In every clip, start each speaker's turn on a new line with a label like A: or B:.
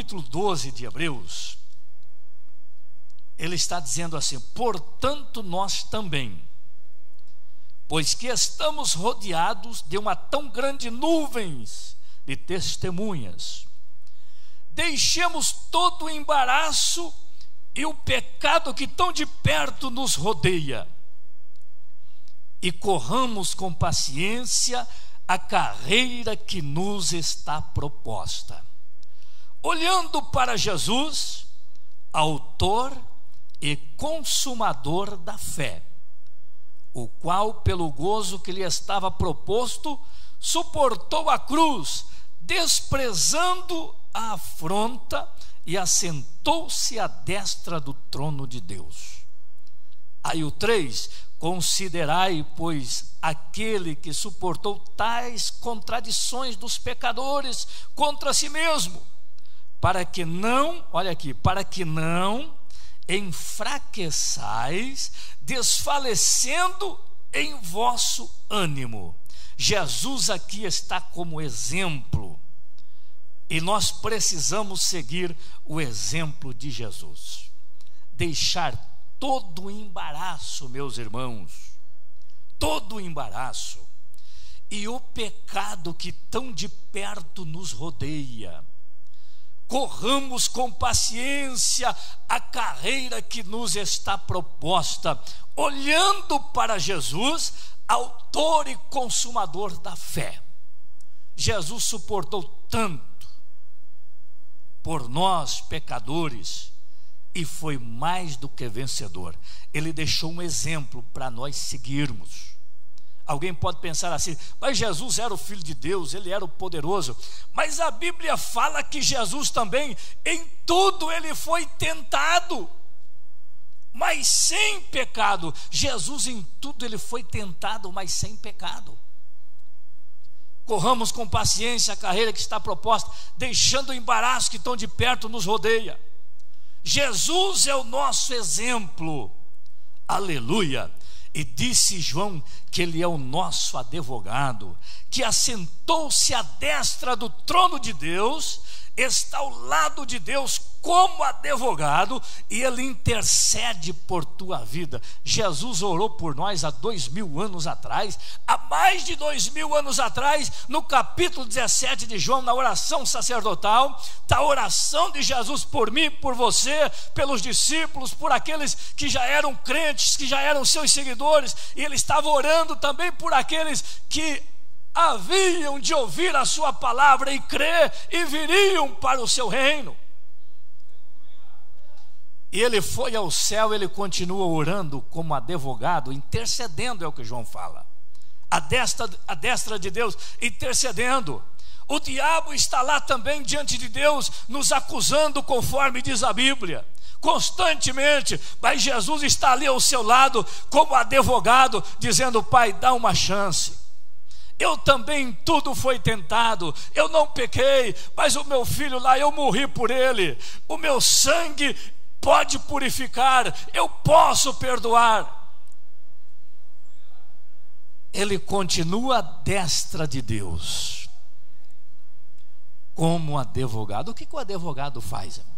A: capítulo 12 de Hebreus, ele está dizendo assim: portanto nós também, pois que estamos rodeados de uma tão grande nuvens de testemunhas, deixemos todo o embaraço e o pecado que tão de perto nos rodeia, e corramos com paciência a carreira que nos está proposta, olhando para Jesus, autor e consumador da fé, o qual, pelo gozo que lhe estava proposto, suportou a cruz, desprezando a afronta, e assentou-se à destra do trono de Deus. Aí o 3: considerai, pois, aquele que suportou tais contradições dos pecadores contra si mesmo, para que não, olha aqui, para que não enfraqueçais, desfalecendo em vosso ânimo. Jesus aqui está como exemplo, e nós precisamos seguir o exemplo de Jesus, deixar todo o embaraço, meus irmãos, todo o embaraço e o pecado que tão de perto nos rodeia. Corramos com paciência a carreira que nos está proposta, olhando para Jesus, autor e consumador da fé. Jesus suportou tanto por nós pecadores e foi mais do que vencedor. Ele deixou um exemplo para nós seguirmos. Alguém pode pensar assim: mas Jesus era o Filho de Deus, ele era o poderoso. Mas a Bíblia fala que Jesus também, em tudo ele foi tentado, mas sem pecado. Jesus em tudo ele foi tentado, mas sem pecado. Corramos com paciência a carreira que está proposta, deixando o embaraço que tão de perto nos rodeia. Jesus é o nosso exemplo, aleluia. E disse João que ele é o nosso advogado, que assentou-se à destra do trono de Deus, está ao lado de Deus como advogado, e ele intercede por tua vida. Jesus orou por nós há 2000 anos atrás, há mais de 2000 anos atrás, no capítulo 17 de João, na oração sacerdotal, está a oração de Jesus por mim, por você, pelos discípulos, por aqueles que já eram crentes, que já eram seus seguidores, e ele estava orando também por aqueles que haviam de ouvir a sua palavra e crer, e viriam para o seu reino. E ele foi ao céu, ele continua orando como advogado, intercedendo, é o que João fala, a destra de Deus, intercedendo. O diabo está lá também diante de Deus, nos acusando, conforme diz a Bíblia, constantemente, mas Jesus está ali ao seu lado como advogado, dizendo: Pai, dá uma chance. Eu também tudo foi tentado, eu não pequei, mas o meu filho lá, eu morri por ele, o meu sangue pode purificar, eu posso perdoar. Ele continua à destra de Deus como advogado. O que o advogado faz, irmão?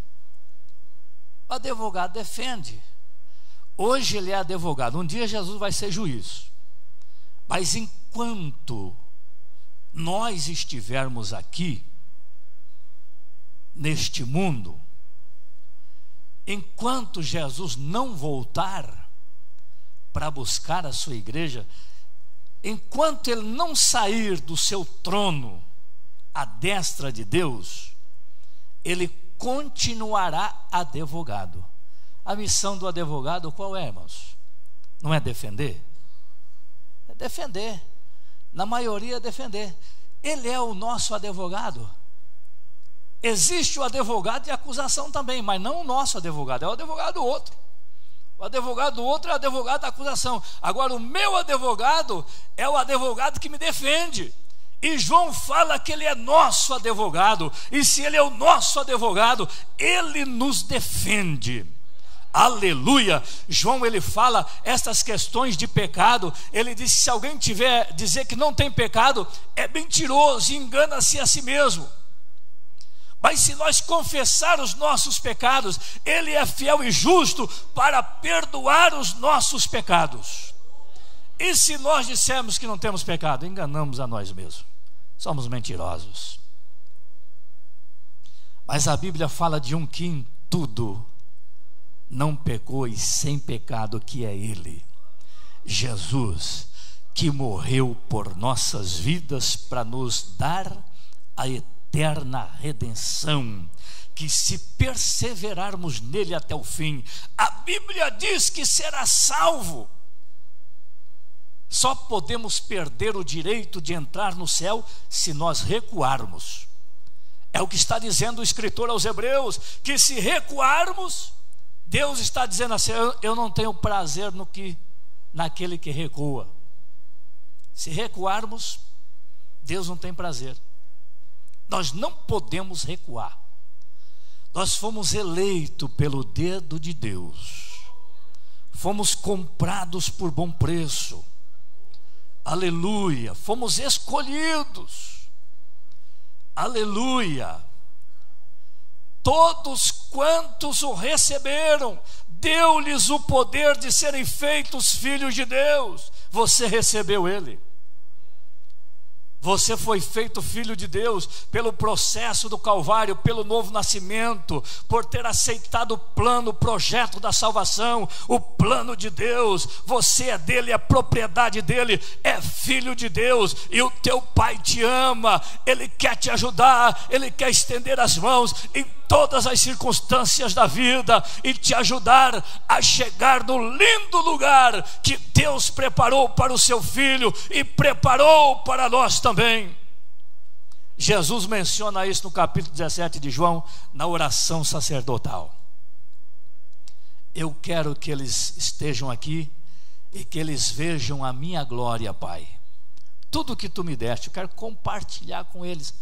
A: O advogado defende. Hoje ele é advogado, um dia Jesus vai ser juiz. Mas enquanto nós estivermos aqui neste mundo, enquanto Jesus não voltar para buscar a sua igreja, enquanto ele não sair do seu trono à destra de Deus, ele continuará advogado. A missão do advogado qual é, irmãos? Não é defender? É defender. Na maioria é defender. Ele é o nosso advogado. Existe o advogado de acusação também, mas não o nosso advogado, é o advogado do outro. O advogado do outro é o advogado da acusação. Agora o meu advogado é o advogado que me defende. E João fala que ele é nosso advogado, e se ele é o nosso advogado, ele nos defende. Aleluia. João, ele fala essas questões de pecado. Ele diz que se alguém dizer que não tem pecado, é mentiroso e engana-se a si mesmo. Mas se nós confessar os nossos pecados, Ele é fiel e justo para perdoar os nossos pecados. E se nós dissermos que não temos pecado, enganamos a nós mesmos, somos mentirosos. Mas a Bíblia fala de um que em tudo não pecou e sem pecado, que é Ele, Jesus, que morreu por nossas vidas para nos dar a eterna redenção, que se perseverarmos nele até o fim, a Bíblia diz que será salvo. Só podemos perder o direito de entrar no céu se nós recuarmos. É o que está dizendo o escritor aos Hebreus, que se recuarmos, Deus está dizendo assim: eu não tenho prazer naquele que recua. Se recuarmos, Deus não tem prazer. Nós não podemos recuar. Nós fomos eleitos pelo dedo de Deus, fomos comprados por bom preço, aleluia, fomos escolhidos, aleluia. Todos quantos o receberam, deu-lhes o poder de serem feitos filhos de Deus. Você recebeu Ele. Você foi feito filho de Deus pelo processo do Calvário, pelo novo nascimento, por ter aceitado o plano, o projeto da salvação, o plano de Deus. Você é dele, é propriedade dele, é filho de Deus, e o teu Pai te ama. Ele quer te ajudar, Ele quer estender as mãos em todas as circunstâncias da vida e te ajudar a chegar no lindo lugar que Deus preparou para o seu filho e preparou para nós também. Jesus menciona isso no capítulo 17 de João, na oração sacerdotal. Eu quero que eles estejam aqui e que eles vejam a minha glória, Pai. Tudo que tu me deste, eu quero compartilhar com eles.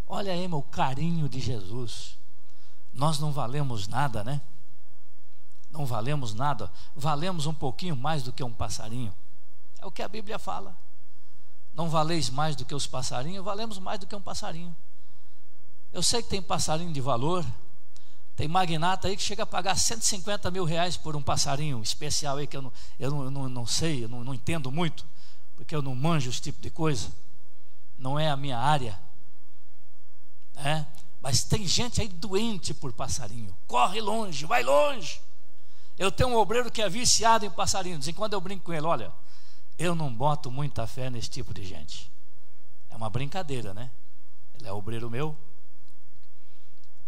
A: Olha aí, meu, o carinho de Jesus. Nós não valemos nada, né? Não valemos nada. Valemos um pouquinho mais do que um passarinho. É o que a Bíblia fala. Não valeis mais do que os passarinhos, valemos mais do que um passarinho. Eu sei que tem passarinho de valor. Tem magnata aí que chega a pagar 150 mil reais por um passarinho especial aí, que eu não sei, eu não entendo muito, porque eu não manjo esse tipo de coisa. Não é a minha área. Mas tem gente aí doente por passarinho. Corre longe, vai longe. Eu tenho um obreiro que é viciado em passarinho. De vez em quando eu brinco com ele: olha, eu não boto muita fé nesse tipo de gente. É uma brincadeira, né? Ele é obreiro meu,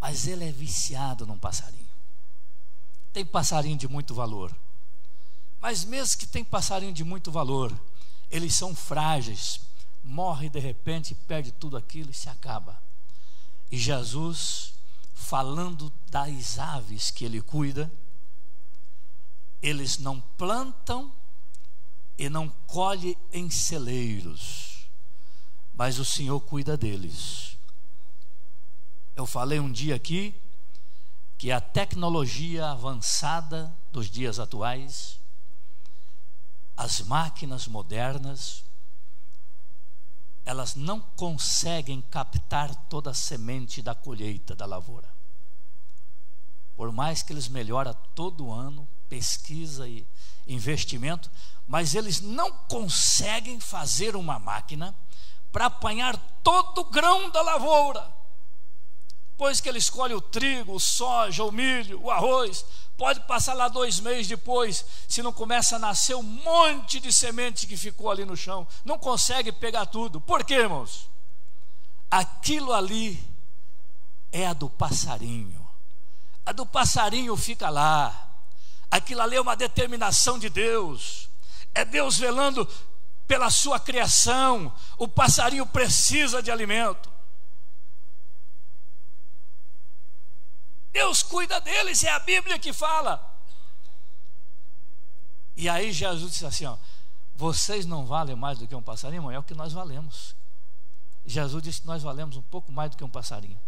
A: mas ele é viciado num passarinho. Tem passarinho de muito valor, mas mesmo que tem passarinho de muito valor, eles são frágeis. Morre de repente, perde tudo aquilo e se acaba. E Jesus, falando das aves que Ele cuida, eles não plantam e não colhem em celeiros, mas o Senhor cuida deles. Eu falei um dia aqui que a tecnologia avançada dos dias atuais, as máquinas modernas, elas não conseguem captar toda a semente da colheita da lavoura. Por mais que eles melhoram todo ano, pesquisa e investimento, mas eles não conseguem fazer uma máquina para apanhar todo o grão da lavoura. Pois que ele escolhe o trigo, o soja, o milho, o arroz, pode passar lá 2 meses depois, se não começa a nascer um monte de semente que ficou ali no chão, não consegue pegar tudo. Por quê, irmãos? Aquilo ali é a do passarinho. A do passarinho fica lá. Aquilo ali é uma determinação de Deus. É Deus velando pela sua criação. O passarinho precisa de alimento. Deus cuida deles, é a Bíblia que fala. E aí Jesus disse assim: vocês não valem mais do que um passarinho? Irmão, é o que nós valemos. Jesus disse que nós valemos um pouco mais do que um passarinho.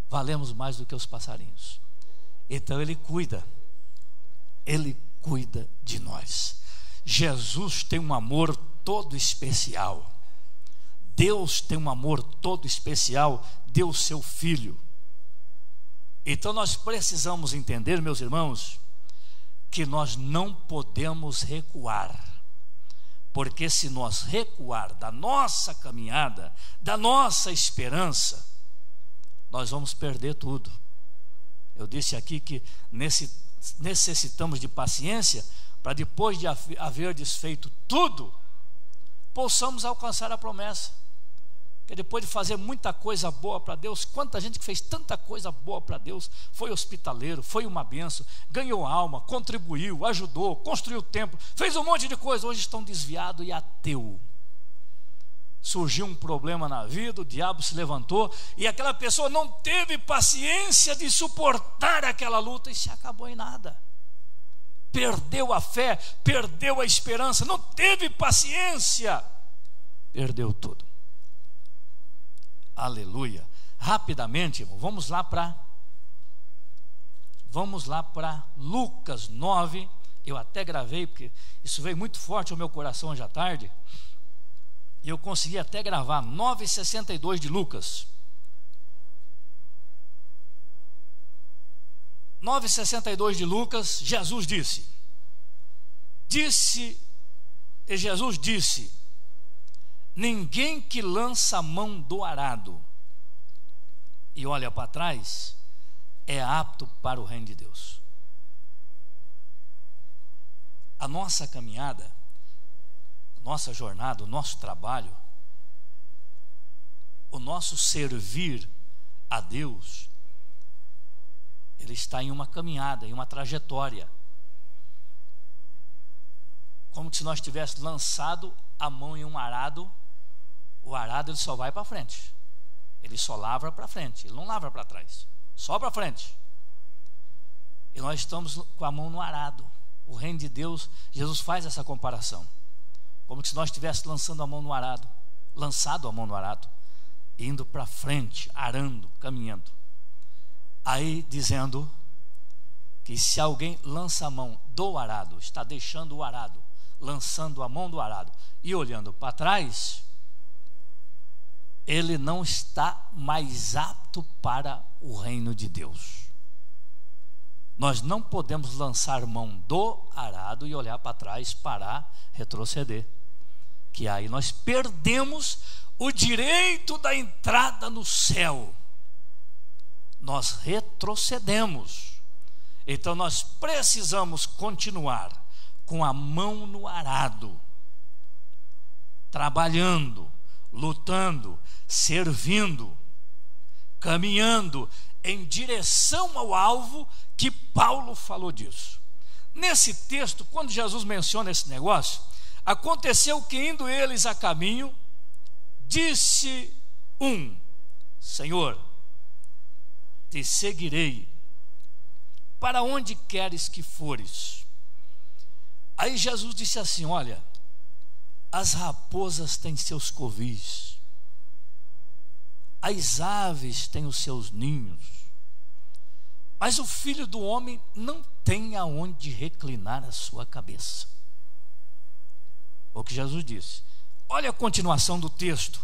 A: Valemos mais do que os passarinhos. Então Ele cuida de nós. Jesus tem um amor todo especial. Deus tem um amor todo especial, deu o seu Filho. Então nós precisamos entender, meus irmãos, que nós não podemos recuar, porque se nós recuar da nossa caminhada, da nossa esperança, nós vamos perder tudo. Eu disse aqui que necessitamos de paciência, para depois de haver desfeito tudo, possamos alcançar a promessa. Porque depois de fazer muita coisa boa para Deus, quanta gente que fez tanta coisa boa para Deus, foi hospitaleiro, foi uma bênção, ganhou alma, contribuiu, ajudou, construiu o templo, fez um monte de coisa, hoje estão desviados e ateu. Surgiu um problema na vida, o diabo se levantou e aquela pessoa não teve paciência de suportar aquela luta e se acabou em nada. Perdeu a fé, perdeu a esperança, não teve paciência, perdeu tudo. Aleluia. Rapidamente, irmão, vamos lá para Lucas 9. Eu até gravei, porque isso veio muito forte ao meu coração hoje à tarde, e eu consegui até gravar 9:62 de Lucas. 9:62 de Lucas. Jesus disse, ninguém que lança a mão do arado e olha para trás é apto para o reino de Deus. A nossa caminhada, a nossa jornada, o nosso trabalho, o nosso servir a Deus, ele está em uma caminhada, em uma trajetória, como se nós tivéssemos lançado a mão em um arado. O arado ele só vai para frente, ele só lavra para frente, ele não lavra para trás, só para frente. E nós estamos com a mão no arado. O reino de Deus, Jesus faz essa comparação, como se nós estivéssemos lançado a mão no arado, indo para frente, arando, caminhando. Aí dizendo que se alguém lança a mão do arado, está deixando o arado, lançando a mão do arado e olhando para trás, ele não está mais apto para o reino de Deus. Nós não podemos lançar mão do arado e olhar para trás, parar, retroceder, que aí nós perdemos o direito da entrada no céu. Nós retrocedemos. Então nós precisamos continuar com a mão no arado, trabalhando, lutando, servindo, caminhando em direção ao alvo, que Paulo falou disso. Nesse texto, quando Jesus menciona esse negócio, aconteceu que indo eles a caminho, disse um: Senhor, te seguirei, para onde queres que fores? Aí Jesus disse assim: olha, as raposas têm seus covis, as aves têm os seus ninhos, mas o Filho do Homem não tem aonde reclinar a sua cabeça. O que Jesus disse. Olha a continuação do texto.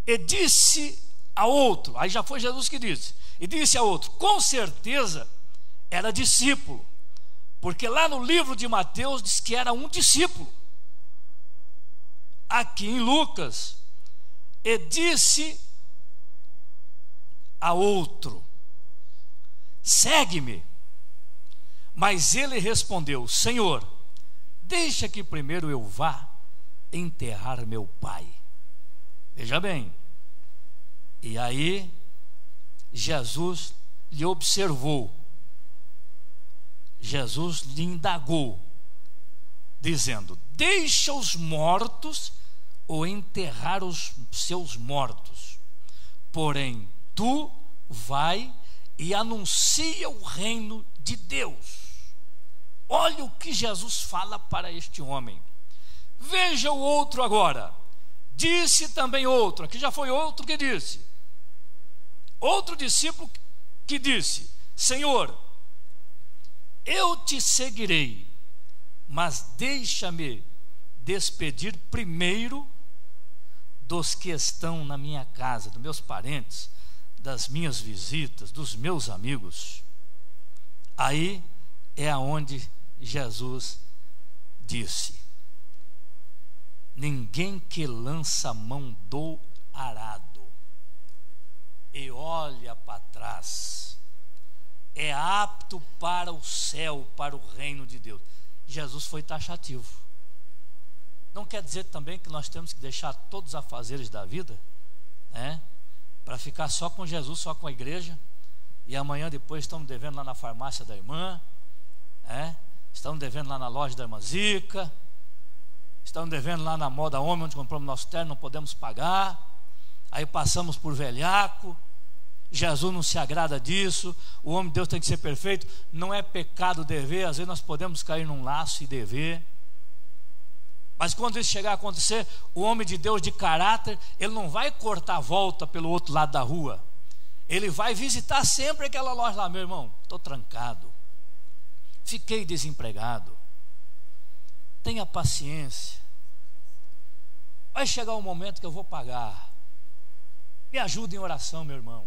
A: E disse a outro, aí já foi Jesus que disse, e disse a outro, com certeza era discípulo, porque lá no livro de Mateus diz que era um discípulo. Aqui em Lucas, e disse a outro, segue-me. Mas ele respondeu: Senhor, deixa que primeiro eu vá enterrar meu pai. Veja bem. E aí Jesus lhe observou, Jesus lhe indagou, dizendo: deixa os mortos ou enterrar os seus mortos, porém tu vai e anuncia o reino de Deus. Olha o que Jesus fala para este homem. Veja o outro agora. Disse também outro, aqui já foi outro que disse, outro discípulo que disse: Senhor, eu te seguirei, mas deixa-me despedir primeiro dos que estão na minha casa, dos meus parentes, das minhas visitas, dos meus amigos. Aí é aonde Jesus disse: ninguém que lança a mão do arado e olha para trás é apto para o céu, para o reino de Deus. Jesus foi taxativo. Não quer dizer também que nós temos que deixar todos os afazeres da vida, para ficar só com Jesus, só com a igreja, e amanhã depois estamos devendo lá na farmácia da irmã, estamos devendo lá na loja da irmã Zica, estamos devendo lá na Moda Homem, onde compramos nosso terno, não podemos pagar, aí passamos por velhaco. Jesus não se agrada disso. O homem de Deus tem que ser perfeito. Não é pecado dever. Às vezes nós podemos cair num laço e dever, mas quando isso chegar a acontecer, o homem de Deus de caráter, ele não vai cortar a volta pelo outro lado da rua, ele vai visitar sempre aquela loja lá. Meu irmão, estou trancado, fiquei desempregado, tenha paciência, vai chegar um momento que eu vou pagar, me ajuda em oração, meu irmão,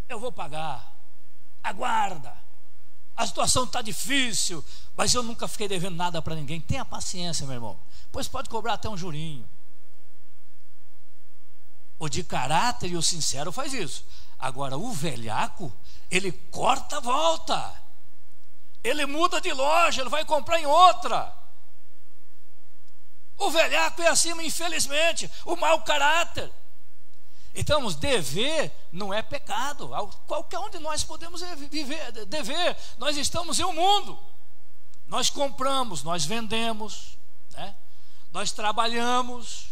A: eu vou pagar, aguarda, a situação está difícil, mas eu nunca fiquei devendo nada para ninguém. Tenha paciência, meu irmão, pois pode cobrar até um jurinho. O de caráter e o sincero faz isso. Agora o velhaco, ele corta a volta, ele muda de loja, ele vai comprar em outra. O velhaco é assim, infelizmente, o mau caráter. Então, dever não é pecado. Qualquer um de nós podemos dever. Nós estamos em um mundo. Nós compramos, nós vendemos, nós trabalhamos.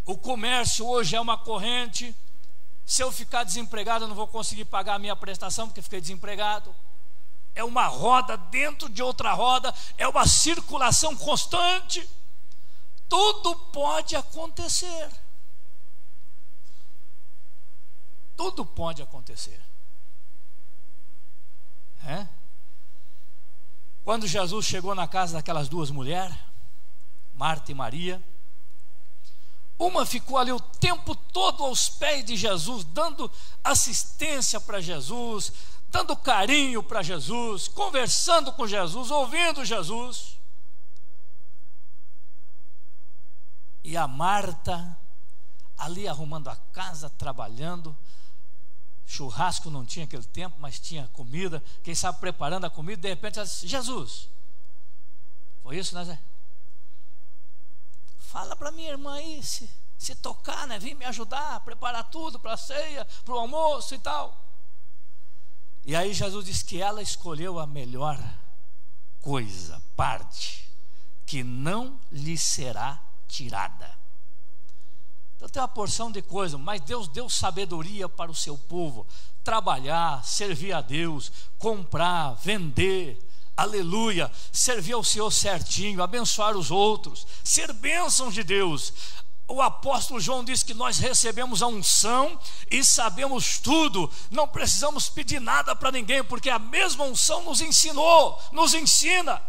A: O comércio hoje é uma corrente. Se eu ficar desempregado, eu não vou conseguir pagar a minha prestação porque fiquei desempregado. É uma roda dentro de outra roda, é uma circulação constante. Tudo pode acontecer. Tudo pode acontecer. Quando Jesus chegou na casa daquelas duas mulheres, Marta e Maria, uma ficou ali o tempo todo aos pés de Jesus, dando assistência para Jesus, dando carinho para Jesus, conversando com Jesus, ouvindo Jesus. E a Marta ali arrumando a casa, trabalhando. Churrasco não tinha aquele tempo, mas tinha comida. Quem sabe preparando a comida, de repente ela disse: Jesus, foi isso, né, Zé? Fala para minha irmã aí, se tocar, né? Vem me ajudar a preparar tudo para a ceia, para o almoço e tal. E aí Jesus disse que ela escolheu a melhor coisa, parte, que não lhe será tirada. Então tem uma porção de coisa, mas Deus deu sabedoria para o seu povo trabalhar, servir a Deus, comprar, vender, aleluia, servir ao Senhor certinho, abençoar os outros, ser bênçãos de Deus. O apóstolo João diz que nós recebemos a unção e sabemos tudo, não precisamos pedir nada para ninguém, porque a mesma unção nos ensinou, nos ensina.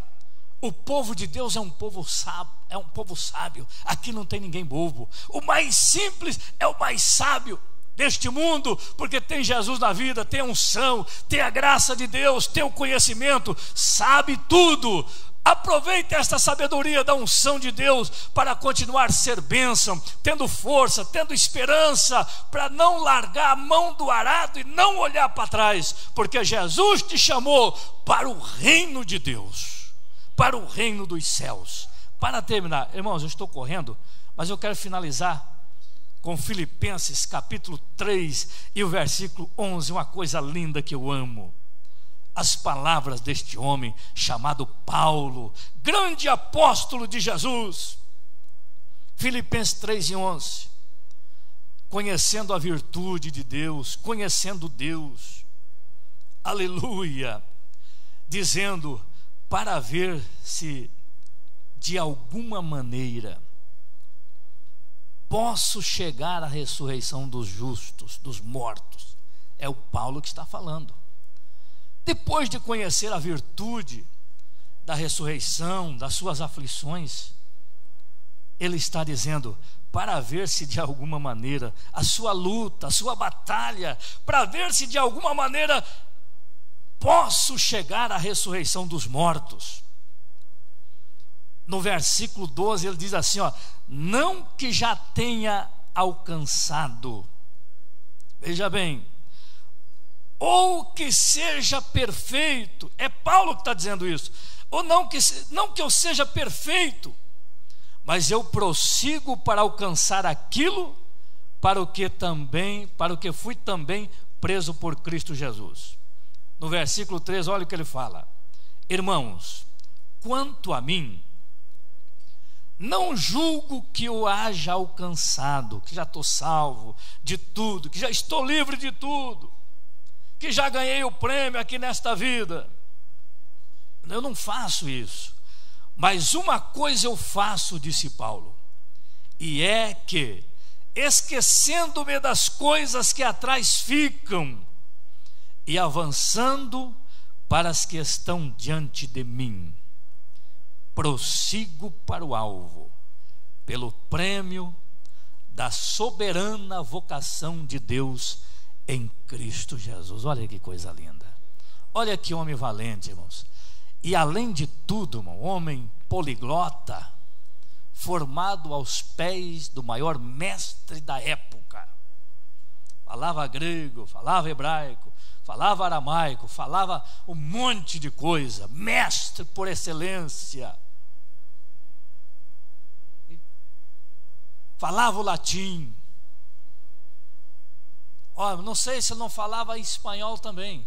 A: O povo de Deus é um povo sábio, aqui não tem ninguém bobo. O mais simples é o mais sábio deste mundo, porque tem Jesus na vida, tem a unção, tem a graça de Deus, tem o conhecimento, sabe tudo. Aproveite esta sabedoria da unção de Deus para continuar a ser bênção, tendo força, tendo esperança, para não largar a mão do arado e não olhar para trás, porque Jesus te chamou para o reino de Deus, para o reino dos céus. Para terminar, irmãos, eu estou correndo, mas eu quero finalizar com Filipenses capítulo 3 e o versículo 11, uma coisa linda que eu amo. As palavras deste homem chamado Paulo, grande apóstolo de Jesus. Filipenses 3 e 11. Conhecendo a virtude de Deus, conhecendo Deus, aleluia, dizendo: para ver se de alguma maneira posso chegar à ressurreição dos justos, dos mortos. É o Paulo que está falando. Depois de conhecer a virtude da ressurreição, das suas aflições, ele está dizendo: para ver se de alguma maneira a sua luta, a sua batalha, para ver se de alguma maneira posso chegar à ressurreição dos mortos. No versículo 12 ele diz assim, não que já tenha alcançado, veja bem, ou que seja perfeito, é Paulo que está dizendo isso, ou não que eu seja perfeito, mas eu prossigo para alcançar aquilo para o que fui também preso por Cristo Jesus. No versículo 3, olha o que ele fala: irmãos, quanto a mim, não julgo que eu haja alcançado, que já estou salvo de tudo, que já estou livre de tudo, que já ganhei o prêmio aqui nesta vida. Eu não faço isso, mas uma coisa eu faço, disse Paulo, e é que, esquecendo-me das coisas que atrás ficam e avançando para as que estão diante de mim, prossigo para o alvo, pelo prêmio da soberana vocação de Deus em Cristo Jesus. Olha que coisa linda, olha que homem valente, irmãos. E além de tudo, irmão, homem poliglota, formado aos pés do maior mestre da época. Falava grego, falava hebraico, falava aramaico, falava um monte de coisa, mestre por excelência. Falava o latim. Não sei se ele não falava espanhol também.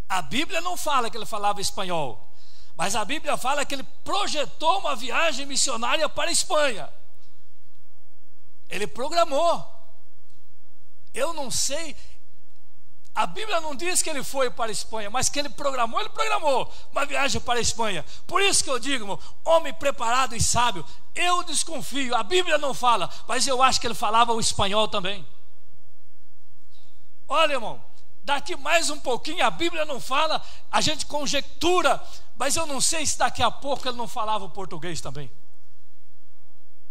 A: A Bíblia não fala que ele falava espanhol, mas a Bíblia fala que ele projetou uma viagem missionária para a Espanha. Ele programou. Eu não sei, a Bíblia não diz que ele foi para a Espanha, mas que ele programou uma viagem para a Espanha. Por isso que eu digo, irmão, homem preparado e sábio, eu desconfio. A Bíblia não fala, mas eu acho que ele falava o espanhol também. Olha, irmão, daqui mais um pouquinho, a Bíblia não fala, a gente conjectura, mas eu não sei se daqui a pouco ele não falava o português também.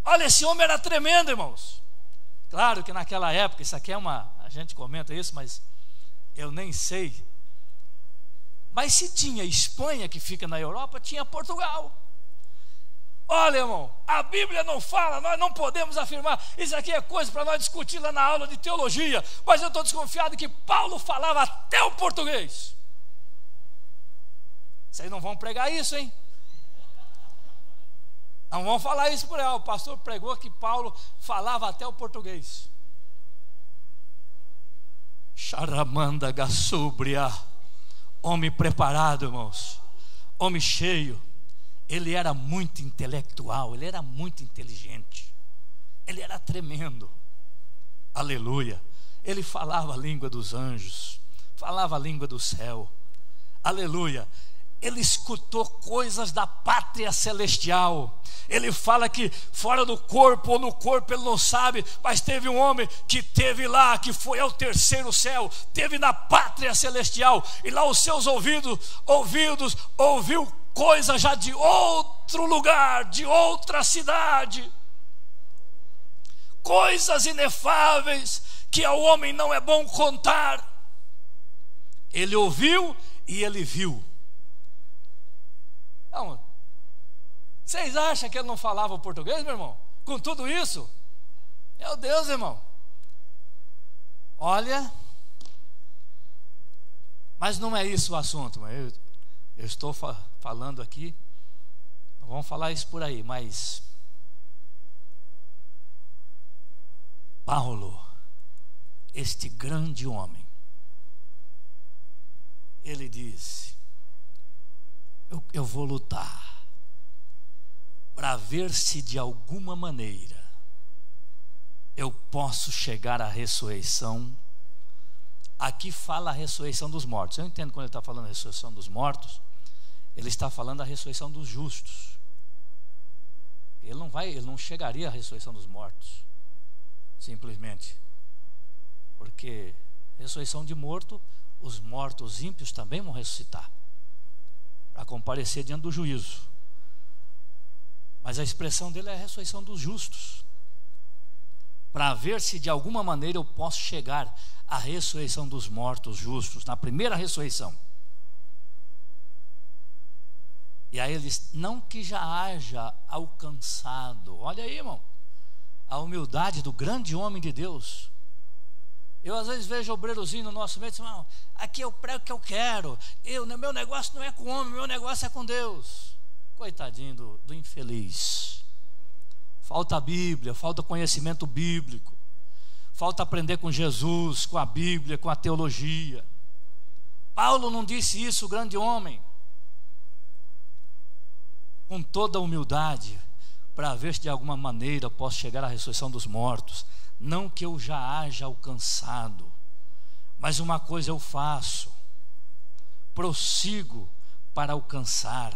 A: Olha, esse homem era tremendo, irmãos. Claro que naquela época, isso aqui a gente comenta isso, mas eu nem sei. Mas se tinha Espanha, que fica na Europa, tinha Portugal. Olha, irmão, a Bíblia não fala, nós não podemos afirmar. Isso aqui é coisa para nós discutir lá na aula de teologia. Mas eu estou desconfiado que Paulo falava até o português. Vocês não vão pregar isso, hein? Não vão falar isso por aí. O pastor pregou que Paulo falava até o português. Charamanda gassúbria. Homem preparado, irmãos. Homem cheio. Ele era muito intelectual, ele era muito inteligente, ele era tremendo, aleluia. Ele falava a língua dos anjos, falava a língua do céu, aleluia. Ele escutou coisas da pátria celestial. Ele fala que fora do corpo ou no corpo ele não sabe, mas teve um homem que teve lá, que foi ao terceiro céu, teve na pátria celestial, e lá os seus ouvidos ouviu coisa já de outro lugar, de outra cidade, coisas inefáveis que ao homem não é bom contar. Ele ouviu e ele viu. Não, vocês acham que ele não falava português, meu irmão? Com tudo isso? Meu Deus, irmão. Olha, mas não é isso o assunto, mas eu estou falando aqui, não vamos falar isso por aí, mas Paulo, este grande homem, ele disse: eu vou lutar para ver se de alguma maneira eu posso chegar à ressurreição. Aqui fala a ressurreição dos mortos. Eu entendo quando ele está falando a ressurreição dos mortos, ele está falando da ressurreição dos justos. Ele não chegaria à ressurreição dos mortos simplesmente, porque ressurreição de morto, os mortos ímpios também vão ressuscitar para comparecer diante do juízo. Mas a expressão dele é a ressurreição dos justos. para ver se de alguma maneira eu posso chegar à ressurreição dos mortos justos, na primeira ressurreição. E aí ele diz: não que já haja alcançado. Olha aí, irmão, a humildade do grande homem de Deus. Eu às vezes vejo obreirozinho no nosso meio e diz: irmão, aqui eu prego o que eu quero, meu negócio não é com o homem, meu negócio é com Deus. Coitadinho do infeliz. Falta a Bíblia, falta conhecimento bíblico, falta aprender com Jesus, com a Bíblia, com a teologia. Paulo não disse isso, o grande homem, com toda a humildade, para ver se de alguma maneira posso chegar à ressurreição dos mortos. Não que eu já haja alcançado, mas uma coisa eu faço: prossigo para alcançar.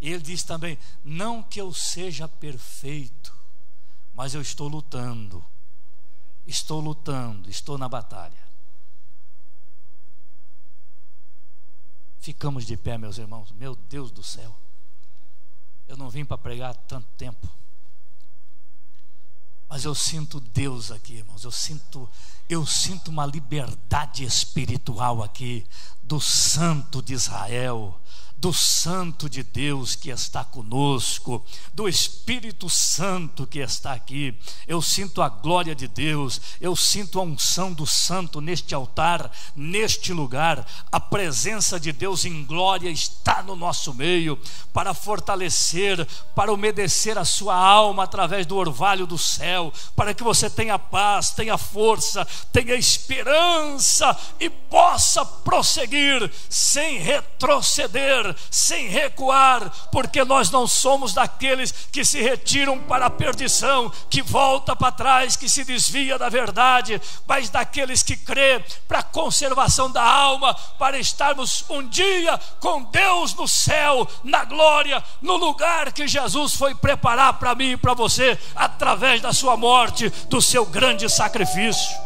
A: E ele diz também: não que eu seja perfeito, mas eu estou lutando, estou na batalha. Ficamos de pé, meus irmãos. Meu Deus do céu, eu não vim para pregar tanto tempo, mas eu sinto Deus aqui, irmãos. Eu sinto uma liberdade espiritual aqui, do Santo de Israel, do Santo de Deus que está conosco, do Espírito Santo que está aqui. Eu sinto a glória de Deus, eu sinto a unção do Santo neste altar, neste lugar. A presença de Deus em glória está no nosso meio, para fortalecer, para umedecer a sua alma através do orvalho do céu, para que você tenha paz, tenha força, tenha esperança e possa prosseguir sem retroceder, sem recuar, porque nós não somos daqueles que se retiram para a perdição, que volta para trás, que se desvia da verdade, mas daqueles que crê para a conservação da alma, para estarmos um dia com Deus no céu, na glória, no lugar que Jesus foi preparar para mim e para você, através da sua morte, do seu grande sacrifício.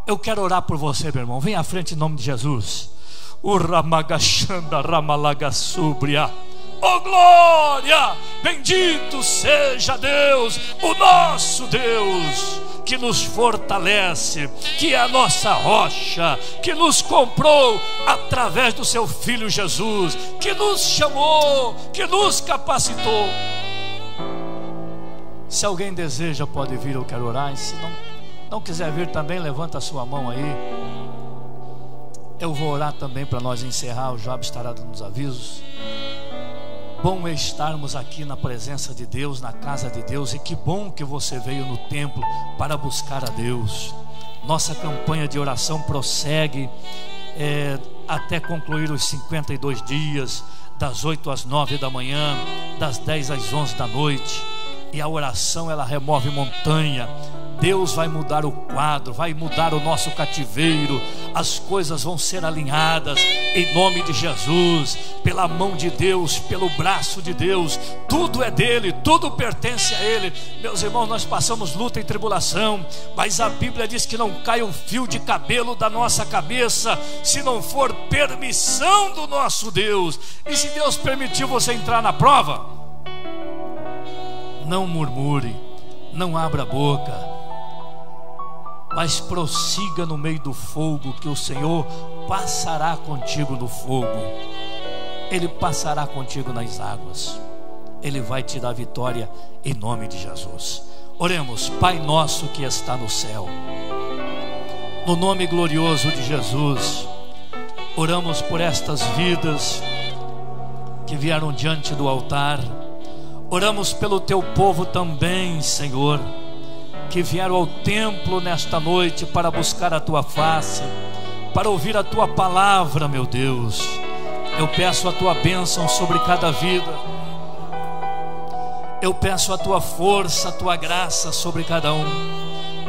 A: Eu quero orar por você, meu irmão. Vem à frente em nome de Jesus. O Ramagachanda Ramalagassubria. Oh glória! Bendito seja Deus, o nosso Deus, que nos fortalece, que é a nossa rocha, que nos comprou através do seu Filho Jesus, que nos chamou, que nos capacitou. Se alguém deseja, pode vir, eu quero orar. E se não quiser vir também, levanta a sua mão aí. Eu vou orar também para nós encerrar. O Job estará dando os avisos. Bom é estarmos aqui na presença de Deus, na casa de Deus. E que bom que você veio no templo para buscar a Deus. Nossa campanha de oração prossegue até concluir os 52 dias, das 8 às 9 da manhã, das 10 às 11 da noite. E a oração, ela remove montanha. Deus vai mudar o quadro, vai mudar o nosso cativeiro. As coisas vão ser alinhadas em nome de Jesus, pela mão de Deus, pelo braço de Deus. Tudo é dele, tudo pertence a ele. Meus irmãos, nós passamos luta e tribulação, mas a Bíblia diz que não cai um fio de cabelo da nossa cabeça se não for permissão do nosso Deus. E se Deus permitiu você entrar na prova, não murmure, não abra a boca, mas prossiga no meio do fogo, que o Senhor passará contigo no fogo. Ele passará contigo nas águas. Ele vai te dar vitória em nome de Jesus. Oremos. Pai nosso que está no céu, no nome glorioso de Jesus, oramos por estas vidas que vieram diante do altar. Oramos pelo teu povo também, Senhor, que vieram ao templo nesta noite para buscar a tua face, para ouvir a tua palavra, meu Deus. Eu peço a tua bênção sobre cada vida. Eu peço a tua força, a tua graça sobre cada um.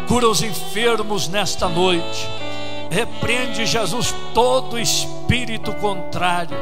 A: Cura os enfermos nesta noite. Repreende, Jesus, todo espírito contrário,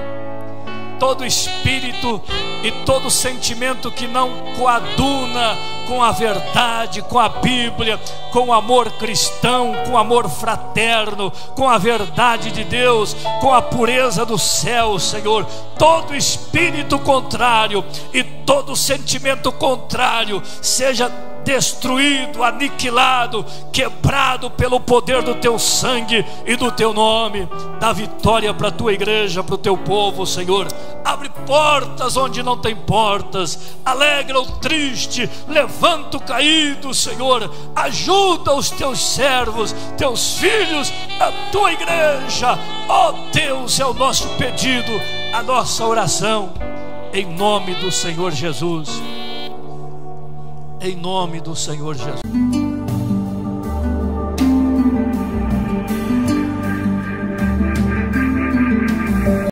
A: todo espírito e todo sentimento que não coaduna com a verdade, com a Bíblia, com o amor cristão, com o amor fraterno, com a verdade de Deus, com a pureza do céu, Senhor. Todo espírito contrário e todo sentimento contrário seja destruído, aniquilado, quebrado pelo poder do teu sangue e do teu nome. Dá vitória para a tua igreja, para o teu povo, Senhor. Abre portas onde não tem portas, alegra o triste, levanta o caído, Senhor. Ajuda os teus servos, teus filhos, a tua igreja. Ó Deus, é o nosso pedido, a nossa oração, em nome do Senhor Jesus. Em nome do Senhor Jesus.